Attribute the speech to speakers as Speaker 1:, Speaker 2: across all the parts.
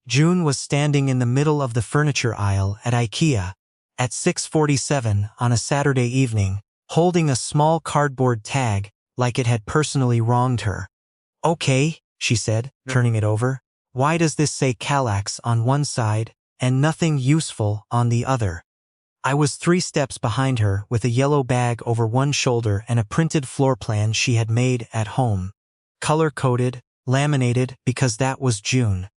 Speaker 1: June was standing in the middle of the furniture aisle at IKEA at 6:47 on a Saturday evening, holding a small cardboard tag like it had personally wronged her. "Okay," she said, turning it over. "Why does this say Kallax on one side and nothing useful on the other?" I was 3 steps behind her with a yellow bag over one shoulder and a printed floor plan she had made at home. Color-coded, laminated, because that was June.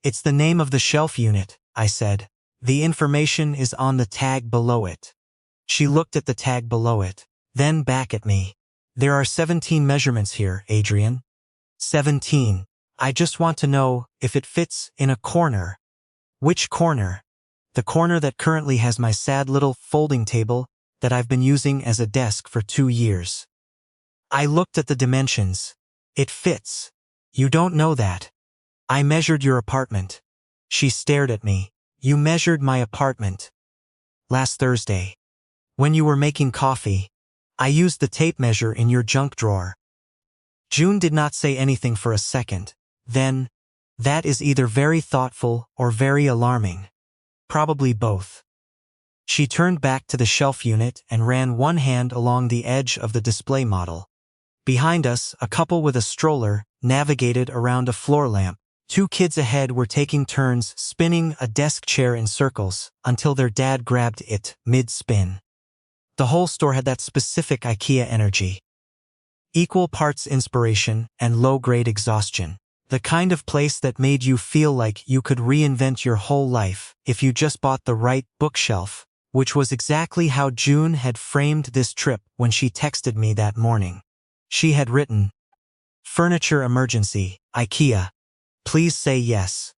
Speaker 1: "It's the name of the shelf unit," I said. "The information is on the tag below it." She looked at the tag below it, then back at me. "There are 17 measurements here, Adrian." 17. "I just want to know if it fits in a corner." "Which corner?" "The corner that currently has my sad little folding table that I've been using as a desk for 2 years. I looked at the dimensions. "It fits." "You don't know that. I measured your apartment." She stared at me. "You measured my apartment?" "Last Thursday. When you were making coffee. I used the tape measure in your junk drawer." June did not say anything for a second. Then, "That is either very thoughtful or very alarming. Probably both." She turned back to the shelf unit and ran one hand along the edge of the display model. Behind us, a couple with a stroller navigated around a floor lamp. 2 kids ahead were taking turns spinning a desk chair in circles until their dad grabbed it mid-spin. The whole store had that specific IKEA energy. Equal parts inspiration and low-grade exhaustion. The kind of place that made you feel like you could reinvent your whole life if you just bought the right bookshelf, which was exactly how June had framed this trip when she texted me that morning. She had written, "Furniture emergency, IKEA. Please say yes.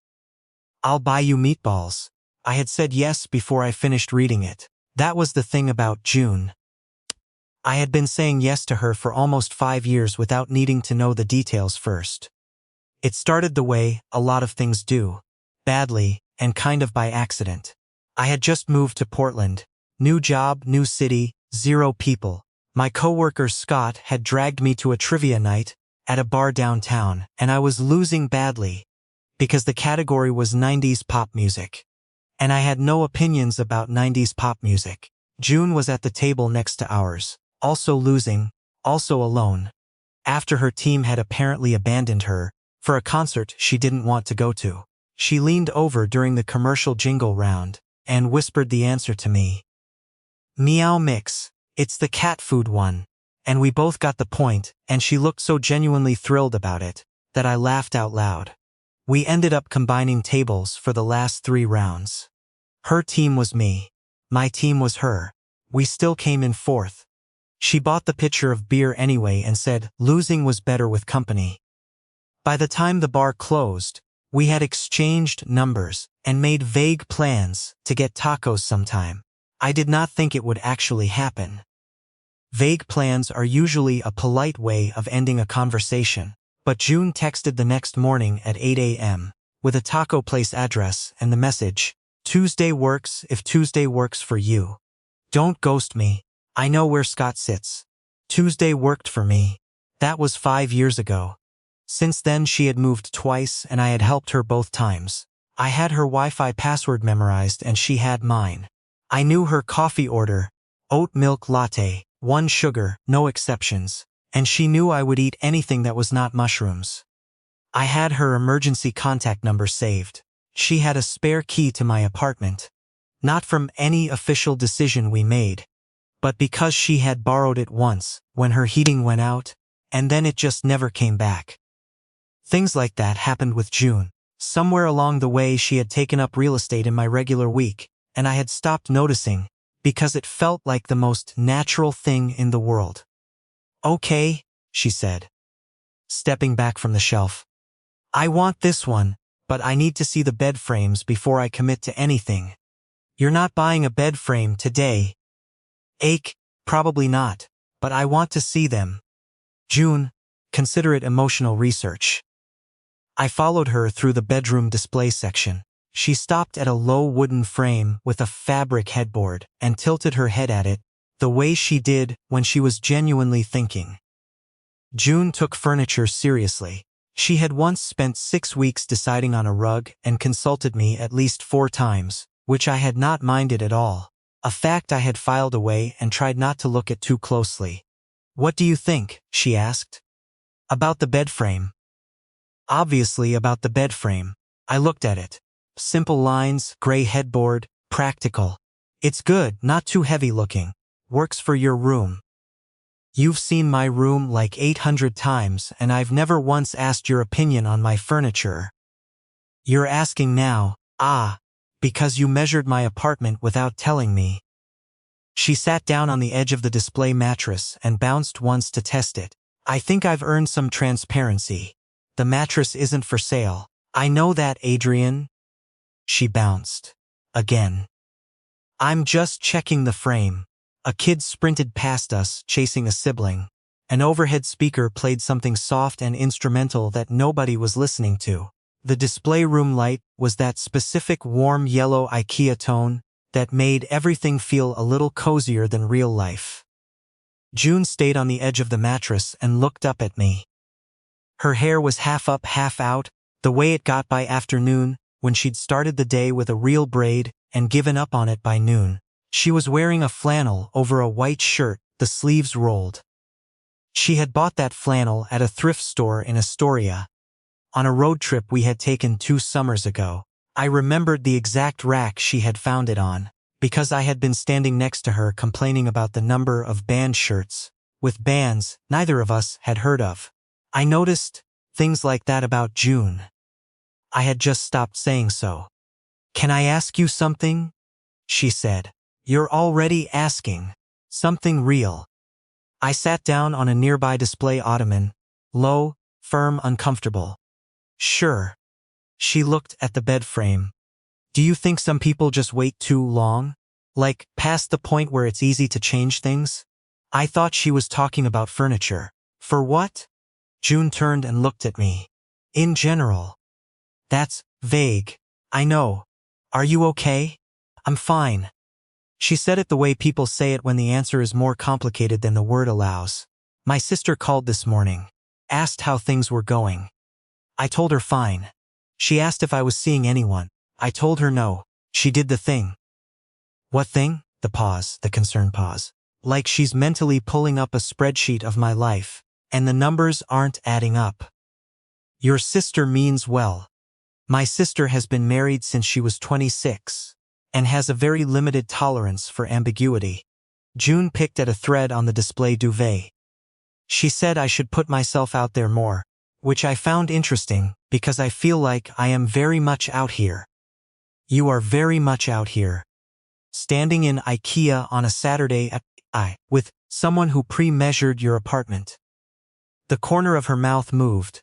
Speaker 1: I'll buy you meatballs." I had said yes before I finished reading it. That was the thing about June. I had been saying yes to her for almost 5 years without needing to know the details first. It started the way a lot of things do, badly and kind of by accident. I had just moved to Portland. New job, new city, 0 people. My coworker Scott had dragged me to a trivia night at a bar downtown, and I was losing badly because the category was 90s pop music. And I had no opinions about 90s pop music. June was at the table next to ours, also losing, also alone. After her team had apparently abandoned her for a concert she didn't want to go to. She leaned over during the commercial jingle round and whispered the answer to me. "Meow Mix. It's the cat food one." And we both got the point, and she looked so genuinely thrilled about it that I laughed out loud. We ended up combining tables for the last 3 rounds. Her team was me. My team was her. We still came in 4th. She bought the pitcher of beer anyway and said losing was better with company. By the time the bar closed, we had exchanged numbers and made vague plans to get tacos sometime. I did not think it would actually happen. Vague plans are usually a polite way of ending a conversation, but June texted the next morning at 8 a.m. with a taco place address and the message, "Tuesday works if Tuesday works for you. Don't ghost me. I know where Scott sits." Tuesday worked for me. That was 5 years ago. Since then she had moved twice and I had helped her both times. I had her Wi-Fi password memorized and she had mine. I knew her coffee order, oat milk latte, 1 sugar, no exceptions, and she knew I would eat anything that was not mushrooms. I had her emergency contact number saved. She had a spare key to my apartment. Not from any official decision we made, but because she had borrowed it once when her heating went out, and then it just never came back. Things like that happened with June. Somewhere along the way she had taken up real estate in my regular week, and I had stopped noticing because it felt like the most natural thing in the world. "Okay," she said, stepping back from the shelf. "I want this one, but I need to see the bed frames before I commit to anything." "You're not buying a bed frame today." Probably not, but I want to see them." "June, consider it emotional research." I followed her through the bedroom display section. She stopped at a low wooden frame with a fabric headboard and tilted her head at it, the way she did when she was genuinely thinking. June took furniture seriously. She had once spent 6 weeks deciding on a rug and consulted me at least 4 times, which I had not minded at all. A fact I had filed away and tried not to look at too closely. "What do you think?" she asked. "About the bed frame." Obviously about the bed frame. I looked at it. Simple lines, gray headboard, practical. "It's good, not too heavy looking. Works for your room." "You've seen my room like 800 times and I've never once asked your opinion on my furniture." "You're asking now." "Ah, because you measured my apartment without telling me." She sat down on the edge of the display mattress and bounced once to test it. "I think I've earned some transparency. The mattress isn't for sale." "I know that, Adrian." She bounced. Again. "I'm just checking the frame." A kid sprinted past us, chasing a sibling. An overhead speaker played something soft and instrumental that nobody was listening to. The display room light was that specific warm yellow IKEA tone that made everything feel a little cozier than real life. June stayed on the edge of the mattress and looked up at me. Her hair was half up, half out, the way it got by afternoon, when she'd started the day with a real braid and given up on it by noon. She was wearing a flannel over a white shirt, the sleeves rolled. She had bought that flannel at a thrift store in Astoria, on a road trip we had taken 2 summers ago. I remembered the exact rack she had found it on, because I had been standing next to her complaining about the number of band shirts, with bands neither of us had heard of. I noticed things like that about June. I had just stopped saying so. "Can I ask you something?" she said. "You're already asking. Something real." I sat down on a nearby display ottoman, low, firm, uncomfortable. "Sure." She looked at the bed frame. "Do you think some people just wait too long? Like, past the point where it's easy to change things?" I thought she was talking about furniture. "For what?" June turned and looked at me. "In general." "That's vague." "I know. Are you okay?" "I'm fine." She said it the way people say it when the answer is more complicated than the word allows. "My sister called this morning. Asked how things were going." I told her fine. She asked if I was seeing anyone. I told her no. She did the thing. "What thing?" The pause, the concerned pause. "Like she's mentally pulling up a spreadsheet of my life, and the numbers aren't adding up." "Your sister means well." My sister has been married since she was 26, and has a very limited tolerance for ambiguity. June picked at a thread on the display duvet. She said I should put myself out there more, which I found interesting, because I feel like I am very much out here. "You are very much out here. Standing in IKEA on a Saturday with someone who pre-measured your apartment." The corner of her mouth moved.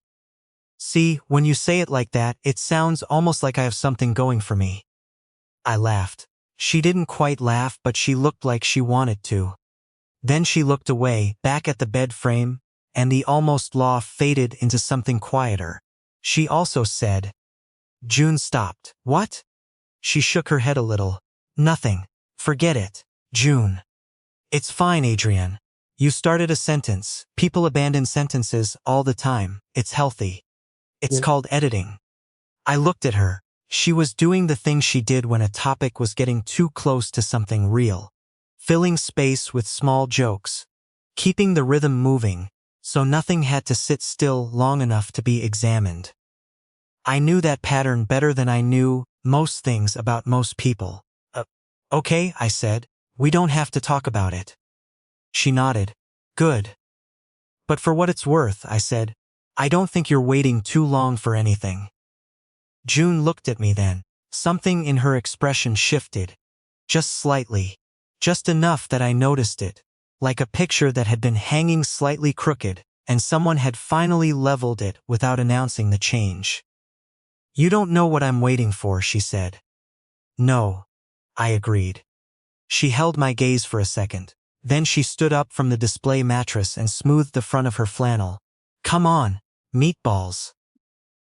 Speaker 1: "See, when you say it like that, it sounds almost like I have something going for me." I laughed. She didn't quite laugh, but she looked like she wanted to. Then she looked away, back at the bed frame, and the almost law faded into something quieter. She also said. June stopped. "What?" She shook her head a little. "Nothing. Forget it." "June." "It's fine, Adrian. You started a sentence. People abandon sentences all the time. It's healthy. It's called editing." I looked at her. She was doing the thing she did when a topic was getting too close to something real. Filling space with small jokes. Keeping the rhythm moving, so nothing had to sit still long enough to be examined. I knew that pattern better than I knew most things about most people. Okay, I said. "We don't have to talk about it." She nodded. "Good." "But for what it's worth," I said, "I don't think you're waiting too long for anything." June looked at me then. Something in her expression shifted. Just slightly. Just enough that I noticed it. Like a picture that had been hanging slightly crooked, and someone had finally leveled it without announcing the change. "You don't know what I'm waiting for," she said. "No," I agreed. She held my gaze for a second. Then she stood up from the display mattress and smoothed the front of her flannel. "Come on, meatballs."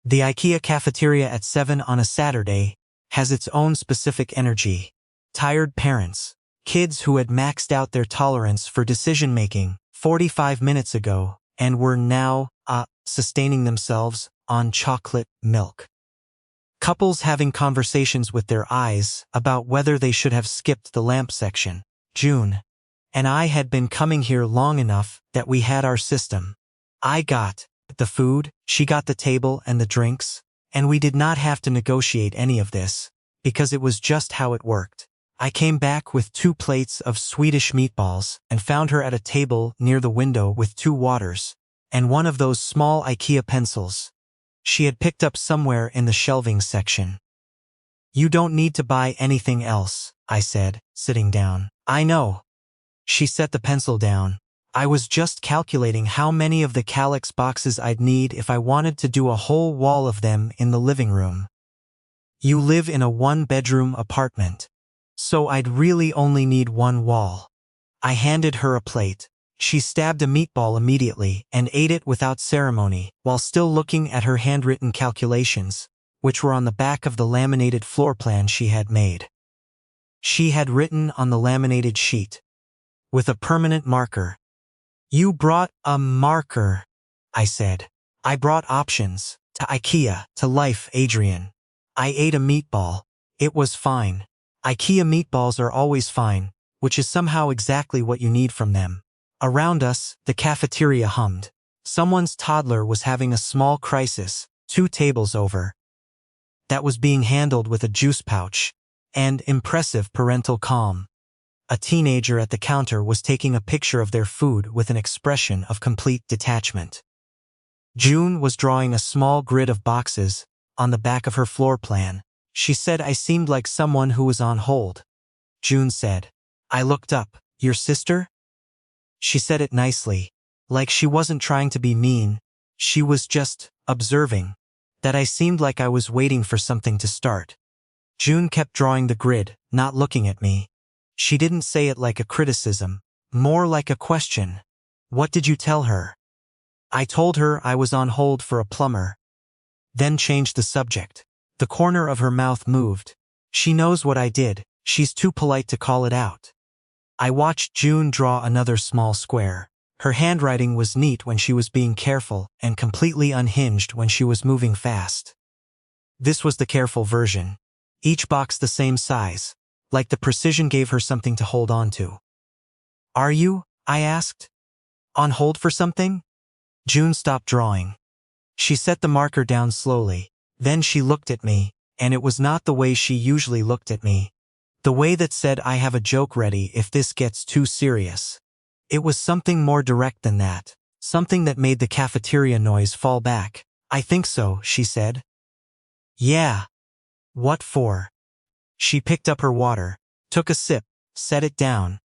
Speaker 1: The IKEA cafeteria at 7 on a Saturday has its own specific energy. Tired parents, kids who had maxed out their tolerance for decision-making 45 minutes ago and were now, sustaining themselves on chocolate milk. Couples having conversations with their eyes about whether they should have skipped the lamp section. June and I had been coming here long enough that we had our system. I got the food, she got the table and the drinks, and we did not have to negotiate any of this, because it was just how it worked. I came back with 2 plates of Swedish meatballs and found her at a table near the window with 2 waters and one of those small IKEA pencils she had picked up somewhere in the shelving section. "You don't need to buy anything else," I said, sitting down. "I know." She set the pencil down. "I was just calculating how many of the Calyx boxes I'd need if I wanted to do a whole wall of them in the living room. You live in a 1-bedroom apartment, so I'd really only need 1 wall." I handed her a plate. She stabbed a meatball immediately and ate it without ceremony, while still looking at her handwritten calculations, which were on the back of the laminated floor plan she had made. She had written on the laminated sheet, with a permanent marker. "You brought a marker," I said. "I brought options. To IKEA, to life, Adrian." I ate a meatball. It was fine. IKEA meatballs are always fine, which is somehow exactly what you need from them. Around us, the cafeteria hummed. Someone's toddler was having a small crisis, 2 tables over. That was being handled with a juice pouch and impressive parental calm. A teenager at the counter was taking a picture of their food with an expression of complete detachment. June was drawing a small grid of boxes on the back of her floor plan. She said I seemed like someone who was on hold. June said. I looked up. "Your sister?" She said it nicely, like she wasn't trying to be mean. She was just observing that I seemed like I was waiting for something to start. June kept drawing the grid, not looking at me. She didn't say it like a criticism, more like a question. "What did you tell her?" I told her I was on hold for a plumber, then changed the subject. The corner of her mouth moved. She knows what I did. She's too polite to call it out. I watched June draw another small square. Her handwriting was neat when she was being careful and completely unhinged when she was moving fast. This was the careful version. Each box the same size, like the precision gave her something to hold on to. "Are you?" I asked. "On hold for something?" June stopped drawing. She set the marker down slowly. Then she looked at me, and it was not the way she usually looked at me. The way that said I have a joke ready if this gets too serious. It was something more direct than that. Something that made the cafeteria noise fall back. "I think so," she said. "Yeah. What for?" She picked up her water, took a sip, set it down.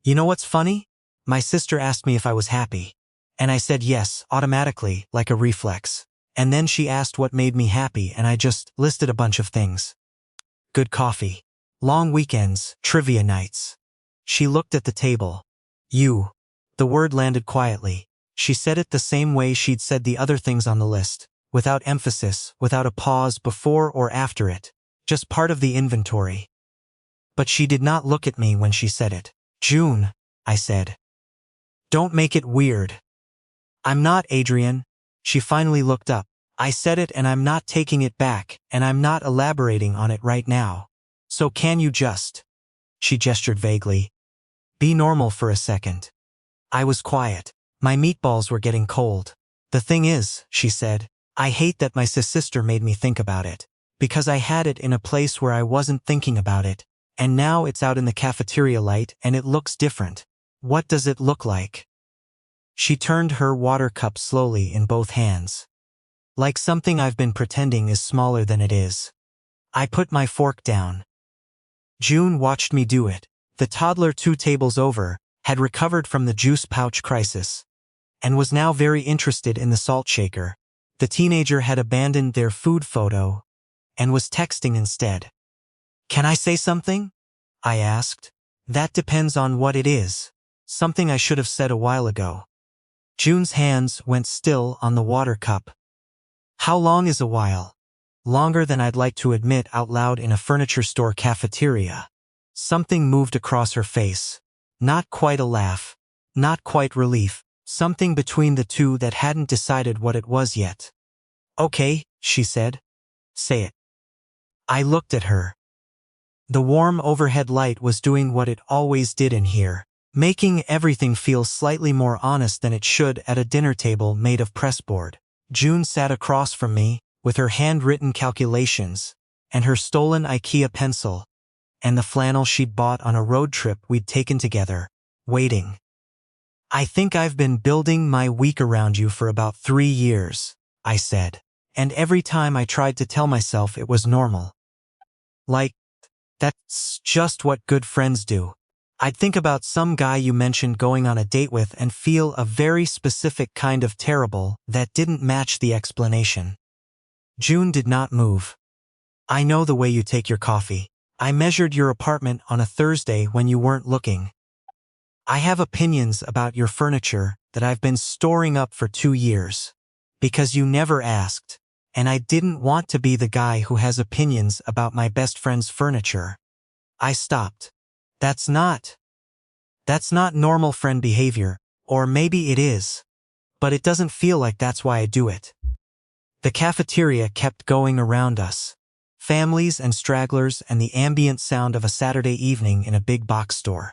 Speaker 1: "You know what's funny? My sister asked me if I was happy. And I said yes, automatically, like a reflex. And then she asked what made me happy and I just listed a bunch of things. Good coffee. Long weekends, trivia nights." She looked at the table. "You." The word landed quietly. She said it the same way she'd said the other things on the list, without emphasis, without a pause before or after it, just part of the inventory. But she did not look at me when she said it. "June," I said. "Don't make it weird." "I'm not, Adrian." She finally looked up. "I said it and I'm not taking it back, and I'm not elaborating on it right now. So can you just," she gestured vaguely, "be normal for a second?" I was quiet. My meatballs were getting cold. "The thing is," she said, "I hate that my sister made me think about it, because I had it in a place where I wasn't thinking about it, and now it's out in the cafeteria light and it looks different. What does it look like?" She turned her water cup slowly in both hands. "Like something I've been pretending is smaller than it is." I put my fork down. June watched me do it. The toddler 2 tables over had recovered from the juice pouch crisis and was now very interested in the salt shaker. The teenager had abandoned their food photo and was texting instead. "Can I say something?" I asked. "That depends on what it is." Something I should have said a while ago. June's hands went still on the water cup. "How long is a while?" Longer than I'd like to admit out loud in a furniture store cafeteria. Something moved across her face. Not quite a laugh. Not quite relief. Something between the two that hadn't decided what it was yet. Okay, she said. Say it. I looked at her. The warm overhead light was doing what it always did in here, making everything feel slightly more honest than it should at a dinner table made of pressboard. June sat across from me, with her handwritten calculations, and her stolen IKEA pencil, and the flannel she'd bought on a road trip we'd taken together, waiting. I think I've been building my week around you for about 3 years, I said, and every time I tried to tell myself it was normal. Like, that's just what good friends do. I'd think about some guy you mentioned going on a date with and feel a very specific kind of terrible that didn't match the explanation. June did not move. I know the way you take your coffee. I measured your apartment on a Thursday when you weren't looking. I have opinions about your furniture that I've been storing up for 2 years. Because you never asked, and I didn't want to be the guy who has opinions about my best friend's furniture. I stopped. That's not normal friend behavior, or maybe it is. But it doesn't feel like that's why I do it. The cafeteria kept going around us. Families and stragglers and the ambient sound of a Saturday evening in a big box store.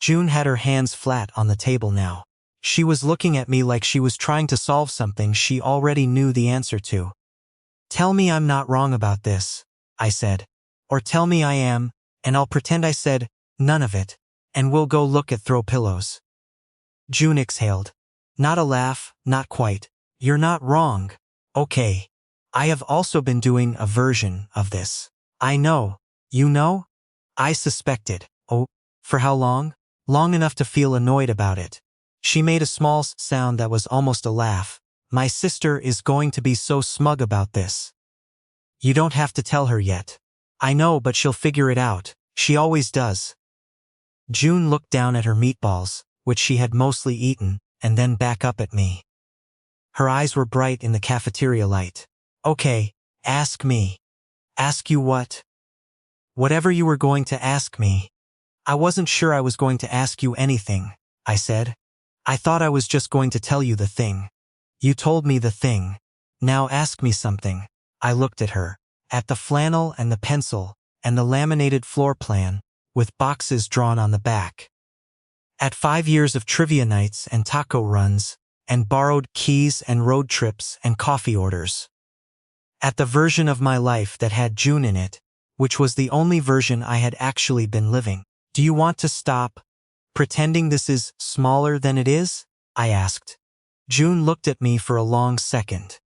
Speaker 1: June had her hands flat on the table now. She was looking at me like she was trying to solve something she already knew the answer to. Tell me I'm not wrong about this, I said. Or tell me I am, and I'll pretend I said none of it, and we'll go look at throw pillows. June exhaled. Not a laugh, not quite. You're not wrong. Okay. I have also been doing a version of this. I know. You know? I suspected. Oh, for how long? Long enough to feel annoyed about it. She made a small sound that was almost a laugh. My sister is going to be so smug about this. You don't have to tell her yet. I know, but she'll figure it out. She always does. June looked down at her meatballs, which she had mostly eaten, and then back up at me. Her eyes were bright in the cafeteria light. Okay, ask me. Ask you what? Whatever you were going to ask me. I wasn't sure I was going to ask you anything, I said. I thought I was just going to tell you the thing. You told me the thing. Now ask me something. I looked at her, at the flannel and the pencil, and the laminated floor plan, with boxes drawn on the back. At 5 years of trivia nights and taco runs, and borrowed keys and road trips and coffee orders. At the version of my life that had June in it, which was the only version I had actually been living. Do you want to stop pretending this is smaller than it is? I asked. June looked at me for a long second.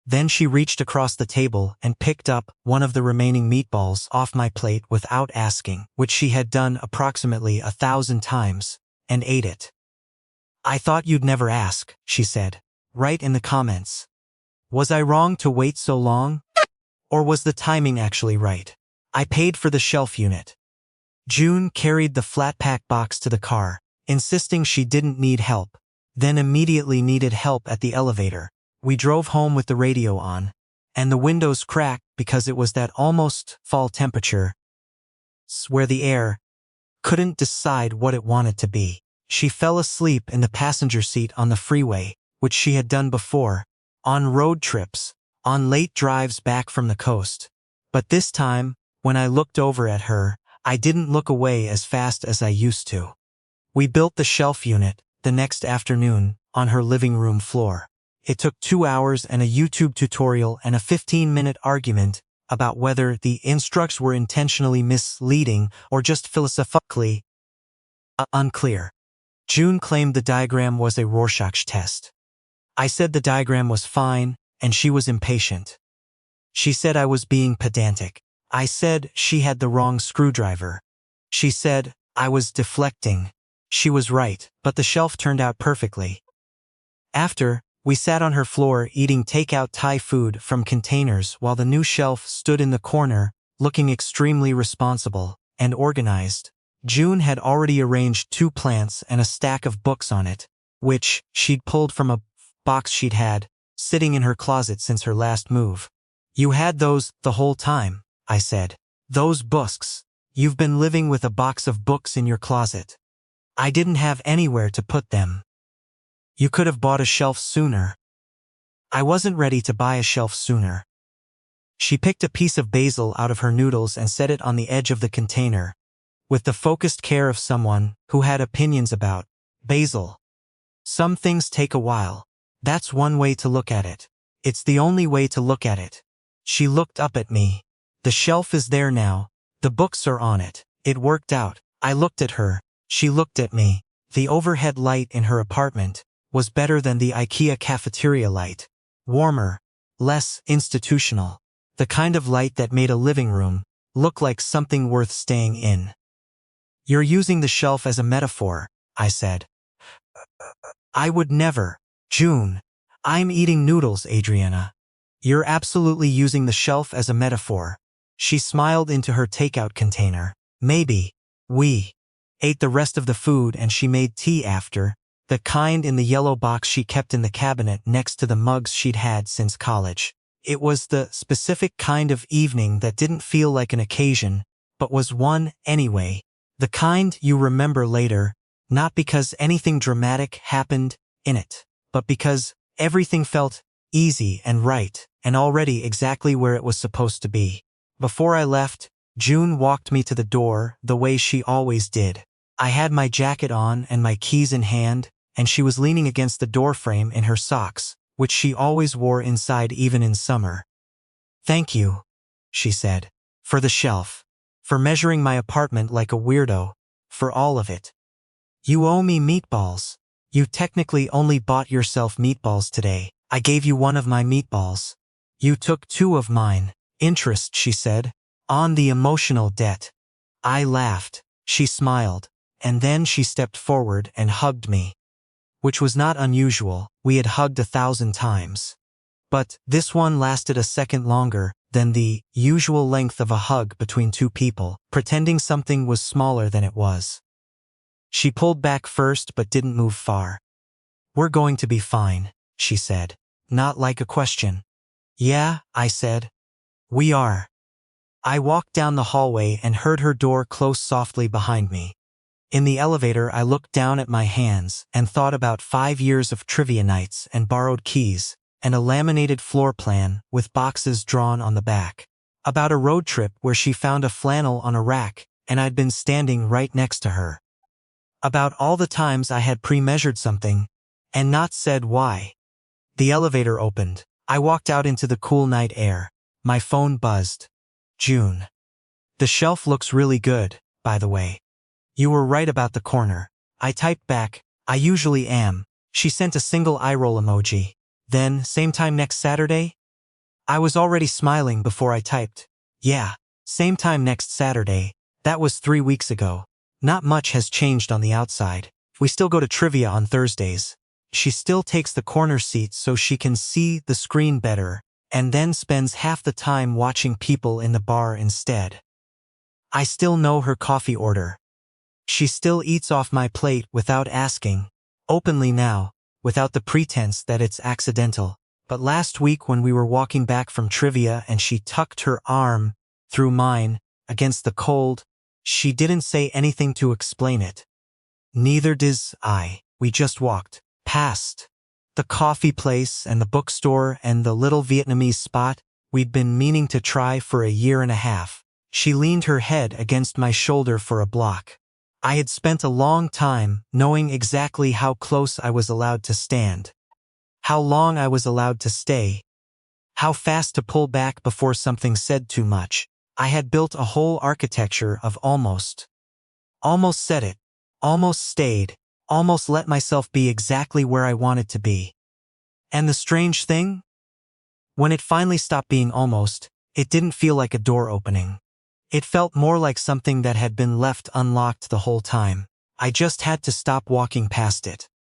Speaker 1: Then she reached across the table and picked up one of the remaining meatballs off my plate without asking, which she had done approximately 1,000 times, and ate it. I thought you'd never ask, she said. Write in the comments. Was I wrong to wait so long? Or was the timing actually right? I paid for the shelf unit. June carried the flat-pack box to the car, insisting she didn't need help, then immediately needed help at the elevator. We drove home with the radio on, and the windows cracked because it was that almost fall temperature, where the air couldn't decide what it wanted to be. She fell asleep in the passenger seat on the freeway, which she had done before, on road trips, on late drives back from the coast. But this time, when I looked over at her, I didn't look away as fast as I used to. We built the shelf unit the next afternoon on her living room floor. It took 2 hours and a YouTube tutorial and a 15-minute argument about whether the instructions were intentionally misleading or just philosophically unclear. June claimed the diagram was a Rorschach test. I said the diagram was fine, and she was impatient. She said I was being pedantic. I said she had the wrong screwdriver. She said I was deflecting. She was right, but the shelf turned out perfectly. After, we sat on her floor eating takeout Thai food from containers while the new shelf stood in the corner, looking extremely responsible and organized. June had already arranged 2 plants and a stack of books on it, which she'd pulled from a box she'd had sitting in her closet since her last move. You had those the whole time, I said. Those books. You've been living with a box of books in your closet. I didn't have anywhere to put them. You could have bought a shelf sooner. I wasn't ready to buy a shelf sooner. She picked a piece of basil out of her noodles and set it on the edge of the container, with the focused care of someone who had opinions about basil. Some things take a while. That's one way to look at it. It's the only way to look at it. She looked up at me. The shelf is there now. The books are on it. It worked out. I looked at her. She looked at me. The overhead light in her apartment was better than the IKEA cafeteria light. Warmer, less institutional. The kind of light that made a living room look like something worth staying in. You're using the shelf as a metaphor, I said. I would never. June. I'm eating noodles, Adriana. You're absolutely using the shelf as a metaphor. She smiled into her takeout container. Maybe. We ate the rest of the food and she made tea after, the kind in the yellow box she kept in the cabinet next to the mugs she'd had since college. It was the specific kind of evening that didn't feel like an occasion, but was one anyway. The kind you remember later, not because anything dramatic happened in it, but because everything felt easy and right, and already exactly where it was supposed to be. Before I left, June walked me to the door the way she always did. I had my jacket on and my keys in hand, and she was leaning against the doorframe in her socks, which she always wore inside even in summer. Thank you, she said, for the shelf, for measuring my apartment like a weirdo, for all of it. You owe me meatballs. You technically only bought yourself meatballs today. I gave you one of my meatballs. You took two of mine. Interest, she said, on the emotional debt. I laughed. She smiled, and then she stepped forward and hugged me. Which was not unusual. We had hugged 1,000 times. But this one lasted a second longer than the usual length of a hug between two people, pretending something was smaller than it was. She pulled back first but didn't move far. We're going to be fine, she said, not like a question. Yeah, I said. We are. I walked down the hallway and heard her door close softly behind me. In the elevator, I looked down at my hands and thought about 5 years of trivia nights and borrowed keys, and a laminated floor plan with boxes drawn on the back. About a road trip where she found a flannel on a rack and I'd been standing right next to her. About all the times I had pre-measured something and not said why. The elevator opened. I walked out into the cool night air. My phone buzzed. June. The shelf looks really good, by the way. You were right about the corner. I typed back, I usually am. She sent a single eye roll emoji. Then, same time next Saturday? I was already smiling before I typed. Yeah, same time next Saturday. That was 3 weeks ago. Not much has changed on the outside. We still go to trivia on Thursdays. She still takes the corner seat so she can see the screen better, and then spends half the time watching people in the bar instead. I still know her coffee order. She still eats off my plate without asking, openly now, without the pretense that it's accidental. But last week when we were walking back from trivia and she tucked her arm through mine against the cold, she didn't say anything to explain it. Neither does I. We just walked past the coffee place and the bookstore and the little Vietnamese spot we'd been meaning to try for 1.5 years. She leaned her head against my shoulder for a block. I had spent a long time knowing exactly how close I was allowed to stand, how long I was allowed to stay, how fast to pull back before something said too much. I had built a whole architecture of almost. Almost said it, almost stayed, almost let myself be exactly where I wanted to be. And the strange thing? When it finally stopped being almost, it didn't feel like a door opening. It felt more like something that had been left unlocked the whole time. I just had to stop walking past it.